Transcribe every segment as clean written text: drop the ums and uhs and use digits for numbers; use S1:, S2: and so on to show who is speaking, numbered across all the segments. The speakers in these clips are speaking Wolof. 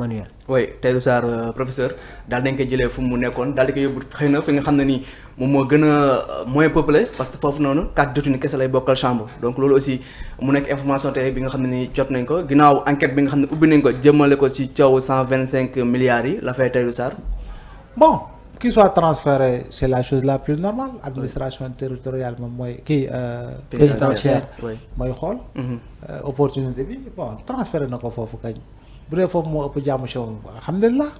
S1: Manuel.
S2: oui Tahirou Sarr professeur daal dañ koy jëlee fu mu nekkoon daal di ko yóbbu xëy na fi nga xam ne nii moom moo gën a moins peuplé parce que foofu noonu 4 détenus kese lay bokkal chambre donc loolu aussi mu nekk information tey bi nga xam ne nii jot nañ ko ginnaaw enquête bi nga xam ne ubbi nañ ko jëmale ko ci coow 125 milliards yi la fay Tahirou Sarr.
S3: bon qu'il soit transféré c'est la chose la plus normale administration territoriale moom mooy kii.
S1: pénitentiaire
S3: mooy xool. opportunité bi bon transféré na ko foofu kañ. bu dee foofu moo ëpp jàmm si moom alhamdulilah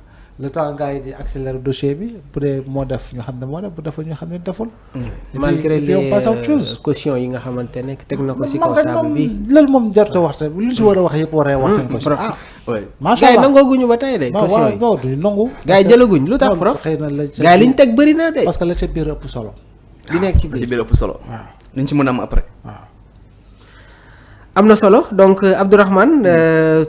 S3: le temps gars yi di accélérer dossier bi bu dee moo def ñu xam ne moo def bu deful ñu xam ne deful.
S1: malgré les cautions yi nga xamante ne teg na ko si kaw table bi.
S3: loolu moom jarut a waxtaan lu ñu si war a wax yëpp waree wax nañ ko si.
S1: macha allah gars yi nangooguñu ba tey de. caution yi
S3: non duñu nangu.
S1: gars yi jëlaguñ lu tax prof.
S3: xëy na la
S1: gars yi li ñu teg bëri na de.
S3: parce que la ca biir ëpp solo.
S1: li nekk ci biir
S2: ëpp solo.
S3: waaw
S2: liñ ci mën a am après.
S3: waaw.
S1: am na solo donc Abdourahmane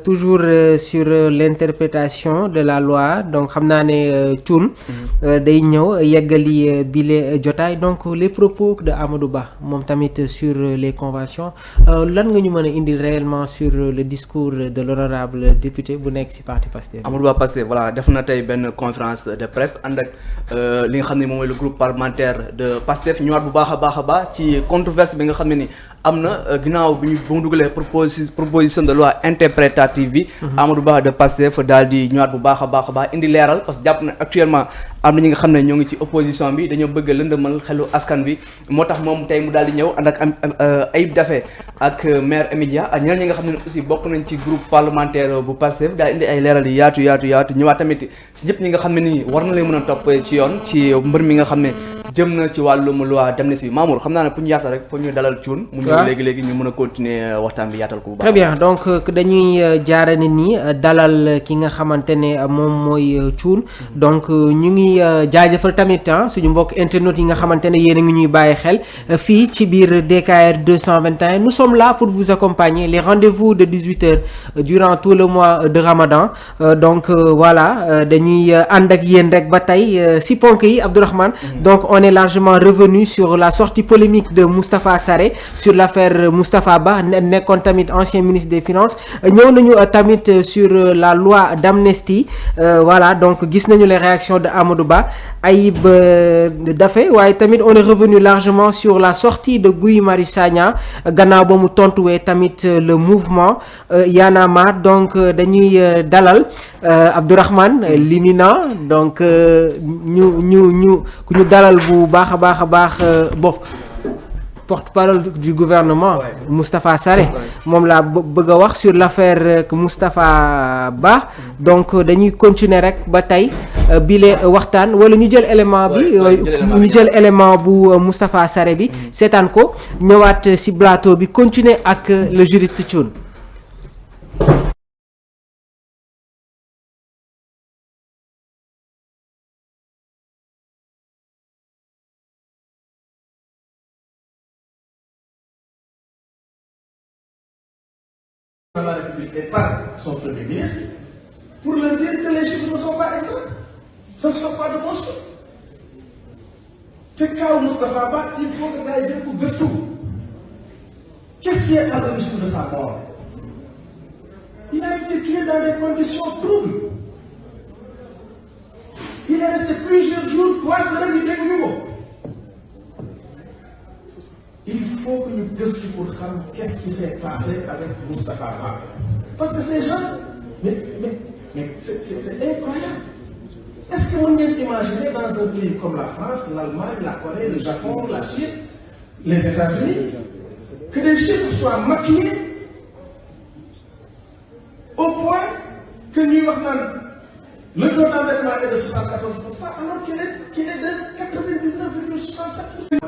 S1: toujours sur l'interprétation de la loi donc xam naa ne Thioune day ñëw yeggali bile jotaay donc les propos de Amadou Ba moom tamit sur les conventions lan nga ñu mën a indi réellement sur le discours de l'honorable député bu nekk ci parti Pastef.
S2: Amadou Ba Pastef voilà def na tey benn conférence de presse ànd ak li nga xam ne moom mooy le groupe parlementaire de Pastef ñëwaat bu baax a baax ci controverse bi nga xam ne ni am na ginnaaw bi mu dugalee proposition de loi interprétative bi. Amadou Ba de Pastef daal di ñëwaat bu baax a baax indi leeral parce que jàpp na actuellement am na ñi nga xam ne ñoo ngi ci opposition bi dañoo bëgg lëndëmal xelu askan bi moo tax moom tey mu daal di ñëw ànd ak Ayib Daffé ak maire Emidia ak ñeneen ñi nga xam ne aussi bokk nañ ci groupe parlementaire bu Pastef daal indi ay leeral yi yaatu ñëwaat tamit ci ñëpp ñi nga xam ne nii war na leen mën a topp ci yoon ci mbër mi nga xam ne jëm na ci wàllum loi d'amnistie Mamour xam naa ne pour ñu yaatal rek pour ñu dalal Thioune mu ñëw léegi ñu mën a continuer waxtaan bi yaatal ko bu baax.
S1: très bien donc dañuy jaare ne ni dalal ki nga xamante ne moom mooy Thioune donc ñu ngi jaajëfal tamit suñu mbokk internautes yi nga xamante ne yéen a ngi ñuy bàyyi xel fii ci biir DKR 221 nous sommes là pour vous accompagner les rendez-vous de 18h durant tout le mois de Ramadan donc voilà dañuy ànd ak yéen rek ba tey si ponk yi Abdourahmane donc on est largement revenu sur la sortie polémique de Moustapha Sarré sur l'affaire Moustapha Ba nekkoon tamit ancien ministre des finances ñëw nañu tamit sur la loi d'amnistie voilà donc gis nañu les réactions de Amadou Ba Ayib Daffé waaye tamit on est revenu largement sur la sortie de Guy Marius Sagna gannaaw ba mu tontuwee tamit le mouvement Y en a marre donc dañuy dalal Abdourahmane l'imminent donc ñu dalal bu baax a baax bopp porte-parole du gouvernement Moustapha Sarré moom laa bëgg a wax sur l'affaire Moustapha Ba donc dañuy continuer rek ba tey bile waxtaan wala ñu jël élément bi ñu jël élément bu Moustapha Sarré bi seetaan ko ñëwaat ci plateau bi continuer ak le juriste Thioune.
S4: de la République et par son Premier ministre pour leur dire que les chiffres ne sont pas exacts. Ce ne sont pas de bons chiffres. C'est cas où Moustapha Ba, il faut que gars yi ko gëstu. Qu'est-ce qui est à l'origine de sa mort? Il a été tué dans des conditions troubles. Il est resté plusieurs jours cloîtré ñu dégguñu ko. Il faut que nous gëstu pour xam qu'est-ce qui s'est passé avec Moustapha Ba. Parce que ces gens, mais c'est incroyable. Est-ce que vous pouvez imaginer dans un pays comme la France, l'Allemagne, la Corée, le Japon, la Chine, les États-Unis, que les chiffres soient maquillés au point que New York, le taux d'endettement est de 74% alors qu'il est de 99,67%.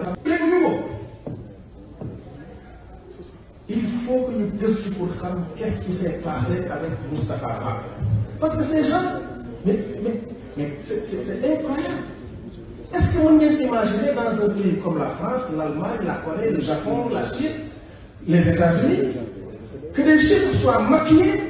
S4: Il faut que nous gëstu pour xam qu'est-ce qui s'est passé avec Moustapha Ba. Parce que ces gens, mais c'est incroyable. Est-ce que vous pouvez imaginer dans un pays comme la France, l'Allemagne, la Corée, le Japon, la Chine, les États-Unis, que les chiffres soient maquillés?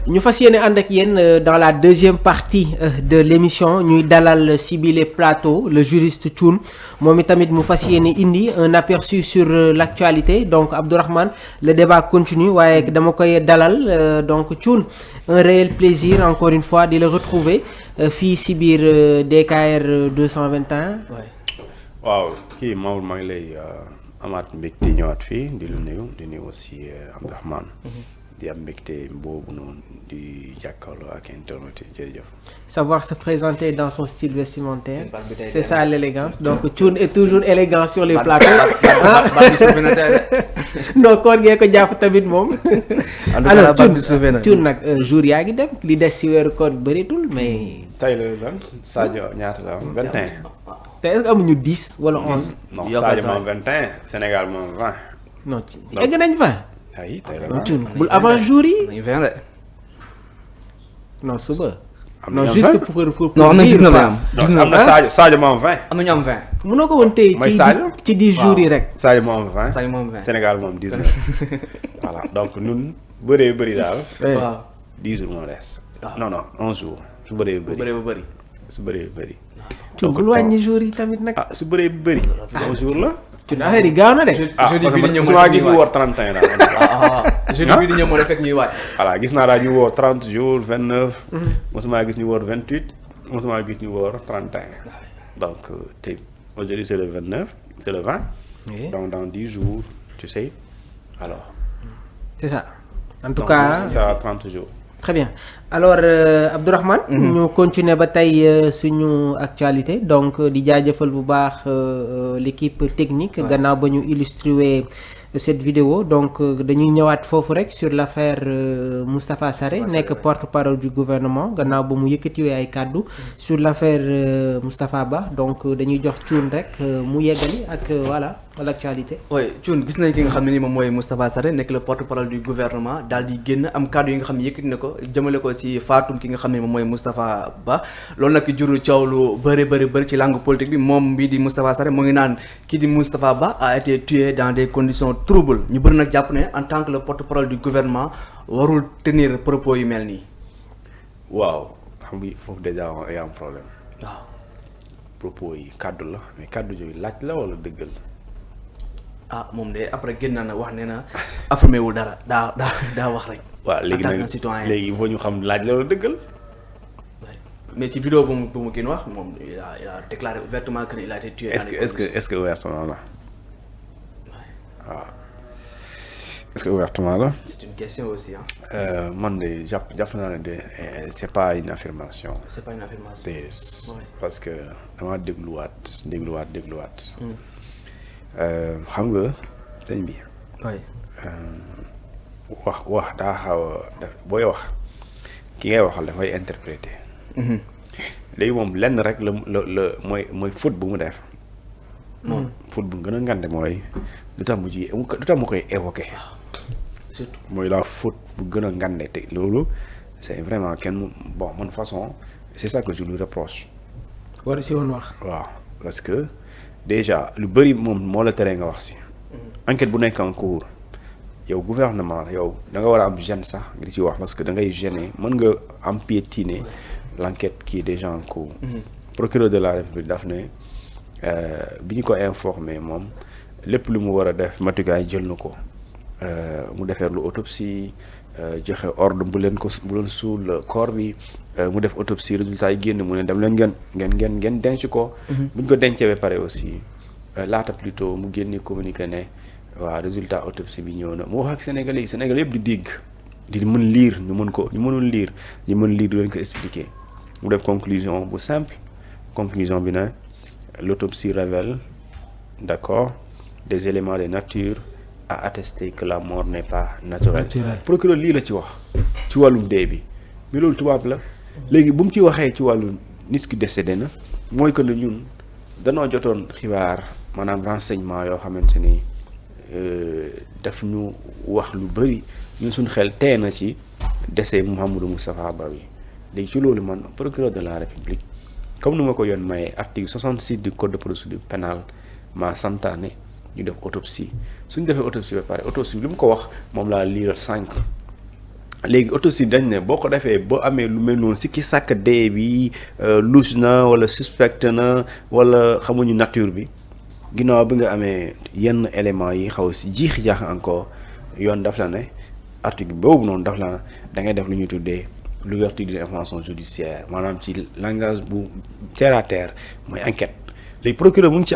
S1: ñu fas yéene ànd ak yéen dans la deuxième partie de l'émission ñuy dalal si bile plateau le juriste Thioune moom itamit mu fas yéene indi un aperçu sur l'actualité donc Abdourahmane le débat continue waaye dama koy dalal donc Thioune un réel plaisir encore une fois di la retrouver fii si biir DKR 221.
S5: waaw kii Maodo maa ngi lay amaat mbégte ñëwaat fii di la nuyu di nuyu aussi Abdourahmane di am mbégte boobu noonu di jàkkaarloo ak internet yi jërëjëf.
S1: Savoir se présenter dans son style vestimentaire c'est ça l'élégance donc Thioune est toujours élégant sur les plateaux. non koor ngee ko jàpp tamit moom. alors Thioune nag jour yaa ngi dem li des si weeru koor bëritul mais.
S5: tey la lan Sadio ñaata la am 21.
S1: te est-ce que amuñu 10 wala 11.
S5: non Sadio moom 21 Sénégal moom 20.
S1: non ci egg nañ 20.
S5: ay tey la
S1: non Thioune bul avant jour yi. non suba. non juste pour
S2: non am na gis na la am.
S5: am na Sadio moom 20.
S2: am na ñu am 20.
S1: mënoo ko woon tey ci 10 jours yi rek.
S5: Sadio moom 20.
S2: Sadio moom 20
S5: Sénégal moom 19. voilà donc ñun bëree bëri daal.
S2: waaw
S5: 10 jours moo des. non non 11 jours su bëree bëri. su bëree bëri.
S1: Thioune bul wàññi jours yi tamit nag.
S5: ah su bëree bëri. 11 jours la.
S1: Thioune affaire yi gaaw na de.
S2: jeudi bi di ñëw
S5: maa gis ñu woor 31 daal.
S2: jeudi bi di ñëw moo def fekk ñuy waaj.
S5: voilà gis naa daal ñu woor 30 jours 29. mosuma gis ñu woor 28. mosuma gis ñu woor 31. donc tey aujourd'hui c'est le 29 c'est le 20. Oui. Donc dans 10 jours tu sais alors.
S1: c'est ça en tout cas
S5: c'est ça 30 jours.
S1: très bien alors Abdourahmane ñu continuer ba tey suñu actualité donc di jaajëfal bu baax l'équipe technique gannaaw ba ñu illustré cette vidéo donc dañuy ñëwaat foofu rek sur l'affaire Moustapha Sarré nekk porte-parole du gouvernement gannaaw ba mu yëkkatiwee ay kàddu sur l'affaire Moustapha Ba donc dañuy jox Thioune rek mu yeggali ak voilà l'actualité.
S2: oui Thioune gis nañ ki nga xam ne ni moom mooy Moustapha Sarré nekk le porte-parole du gouvernement daal di génn am kàddu yi nga xam ne yëkkati na ko jëmale ko ci faatum ki nga xam ne moom mooy Moustapha Ba loolu nag juru coow lu bëri ci langue politique bi moom bii di Moustapha Sarré mu ngi naan kii di Moustapha Ba a été tué dans des conditions troubles ñu bëri nag jàpp ne en tant que le porte-parole du gouvernement warul tenir propos yu mel nii.
S5: waaw xam nga foofu déjà y a un problème.
S2: waaw
S5: propos yi kàddu la mais kàddu yooyu laaj la wala dëggal.
S2: ah moom de après génn na wax ne na affirmé wul dara daa wax rek.
S5: waaw léegi nag léegi il faut ñu xam laaj la wala dëggal.
S2: mais ci vidéo bu mu génn wax moom il a déclaré ouvertement que il a été tué.
S5: est-ce que ouvertement la waaw est-ce que ouvertement la.
S2: c'est une question aussi
S5: man de jàpp naa ne de c'est pas une affirmation.
S2: c'est pas une affirmation.
S5: parce que dama dégluwaat. xam nga sëñ bi.
S2: oui.
S5: wax daa xaw a def booy wax ki ngay waxal dafay interpréter. léegi moom lenn rek la mooy faute bu mu def. moom faute bu gën a ngande mooy lu tax mu koy évoquer.
S2: surtout
S5: mooy la faute bu gën a ngande te loolu c'est vraiment kenn bon man façon c'est ça que je lui reproche.
S1: war si woon wax.
S5: waaw parce que déjà lu bëri moom moo la teree nga wax si. enquête bu nekk en cours yow gouvernement yow da nga war a am gêne sax nga di ci wax parce que da ngay gêner mën nga empiétiner l'enquête qui est déjà en cours. Procureur de la République daf ne bi ñu ko informé moom lépp lu mu war a def matukaay jël na ko mu defee lu autopsie joxe ordre bu leen suul corps bi mu def autopsie résultat yi génn mu ne dem leen ngeen denc ko. bu ñu ko dencee ba pare aussi laata plutôt mu génne communiqué ne waaw résultat autopsie bi ñëw na mu wax ak Sénégalais yëpp di dégg di mën lire ñu mënul lire ñu mën lire du leen ko expliquer mu def conclusion bu simple conclusion bi ne l'autopsie révèle d'accord des éléments de nature à attester que la mort n'est pas naturelle. Procureur lii la ci wax ci wàllum dee bi mais loolu tubaab la léegi bu mu ci waxee ci wàllu nit ki décédé na mooy que ne ñun danoo jotoon xibaar maanaam renseignement yoo xamante ni daf ñu wax lu bëri ñun suñ xel tee na ci décès Mouhamadou Moustapha Ba bi léegi ci loolu man procureur de la République comme nu ma ko yoon maye article 66 du code de procédure pénale maa santaane ñu def autopsie suñ defee autopsie ba pare autopsie bi li mu ko wax moom laa liiral 5 léegi autopsie dañ ne boo ko defee boo amee lu mel noonu si ki sàkk dee bi louche na wala suspect na wala xamuñu nature bi ginnaaw bi nga amee yenn éléments yi xaw si jiixi jaax encore yoon daf la ne article boobu noonu daf la da ngay def lu ñuy tuddee l'ouverture d'une information judiciaire maanaam ci langage bu terre à terre mooy enquête léegi procureur mu ngi ci